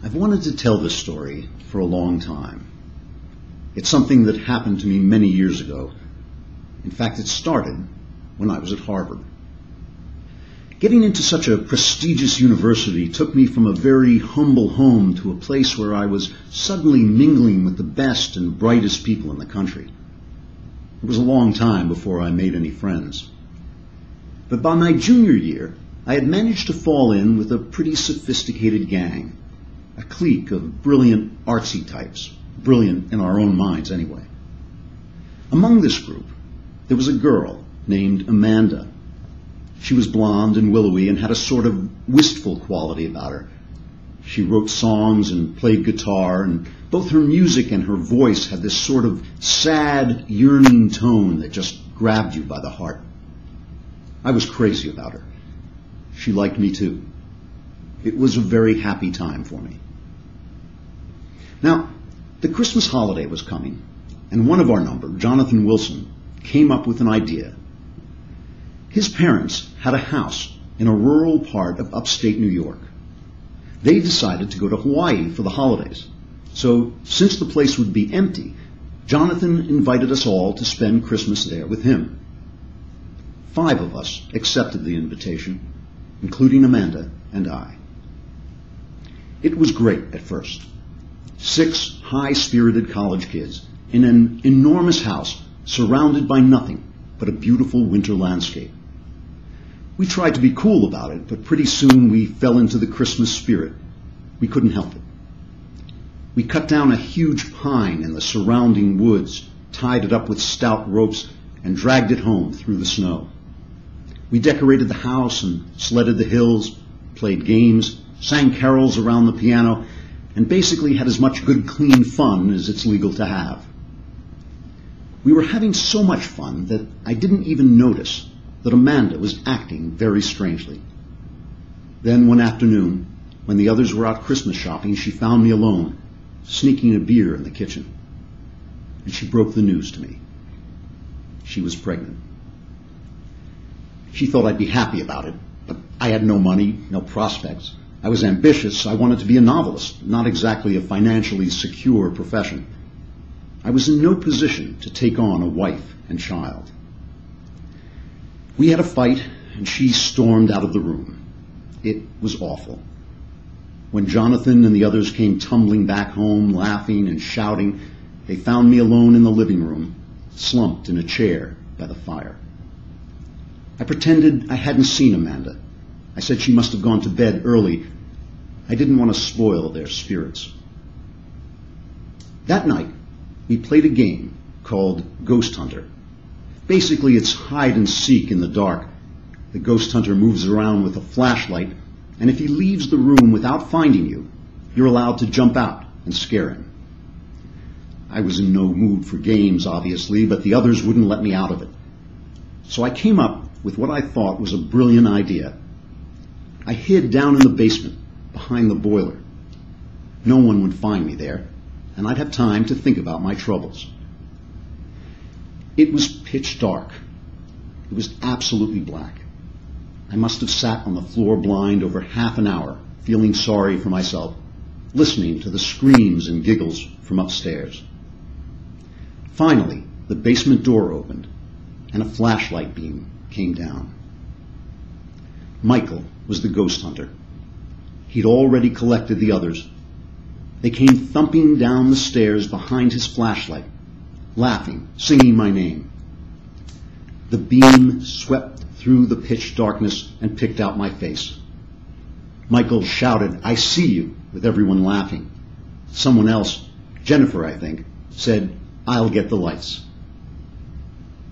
I've wanted to tell this story for a long time. It's something that happened to me many years ago. In fact, it started when I was at Harvard. Getting into such a prestigious university took me from a very humble home to a place where I was suddenly mingling with the best and brightest people in the country. It was a long time before I made any friends. But by my junior year, I had managed to fall in with a pretty sophisticated gang, a clique of brilliant artsy types, brilliant in our own minds anyway. Among this group, there was a girl named Amanda. She was blonde and willowy and had a sort of wistful quality about her. She wrote songs and played guitar, and both her music and her voice had this sort of sad, yearning tone that just grabbed you by the heart. I was crazy about her. She liked me too. It was a very happy time for me. Now, the Christmas holiday was coming, and one of our number, Jonathan Wilson, came up with an idea. His parents had a house in a rural part of upstate New York. They decided to go to Hawaii for the holidays. So, since the place would be empty, Jonathan invited us all to spend Christmas there with him. 5 of us accepted the invitation, including Amanda and I. It was great at first. 6 high-spirited college kids in an enormous house surrounded by nothing but a beautiful winter landscape. We tried to be cool about it, but pretty soon we fell into the Christmas spirit. We couldn't help it. We cut down a huge pine in the surrounding woods, tied it up with stout ropes, and dragged it home through the snow. We decorated the house and sledded the hills, played games, sang carols around the piano, and basically had as much good, clean fun as it's legal to have. We were having so much fun that I didn't even notice that Amanda was acting very strangely. Then one afternoon, when the others were out Christmas shopping, she found me alone, sneaking a beer in the kitchen. And she broke the news to me. She was pregnant. She thought I'd be happy about it, but I had no money, no prospects. I was ambitious. I wanted to be a novelist, not exactly a financially secure profession. I was in no position to take on a wife and child. We had a fight, and she stormed out of the room. It was awful. When Jonathan and the others came tumbling back home, laughing and shouting, they found me alone in the living room, slumped in a chair by the fire. I pretended I hadn't seen Amanda. I said she must have gone to bed early. I didn't want to spoil their spirits. That night, we played a game called Ghost Hunter. Basically, it's hide and seek in the dark. The ghost hunter moves around with a flashlight, and if he leaves the room without finding you, you're allowed to jump out and scare him. I was in no mood for games, obviously, but the others wouldn't let me out of it. So I came up with what I thought was a brilliant idea. I hid down in the basement, behind the boiler. No one would find me there, and I'd have time to think about my troubles. It was pitch dark. It was absolutely black. I must have sat on the floor blind over half an hour, feeling sorry for myself, listening to the screams and giggles from upstairs. Finally, the basement door opened, and a flashlight beam came down. Michael was the ghost hunter. He'd already collected the others. They came thumping down the stairs behind his flashlight, laughing, singing my name. The beam swept through the pitch darkness and picked out my face. Michael shouted, "I see you," with everyone laughing. Someone else, Jennifer, I think, said, "I'll get the lights."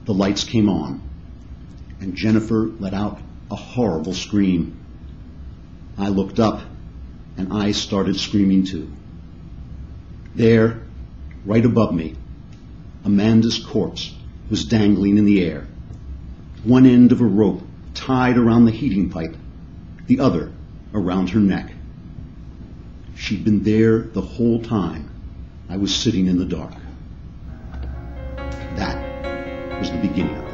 The lights came on, and Jennifer let out a horrible scream. I looked up, and I started screaming too. There, right above me, Amanda's corpse was dangling in the air, one end of a rope tied around the heating pipe, the other around her neck. She'd been there the whole time I was sitting in the dark. That was the beginning of it.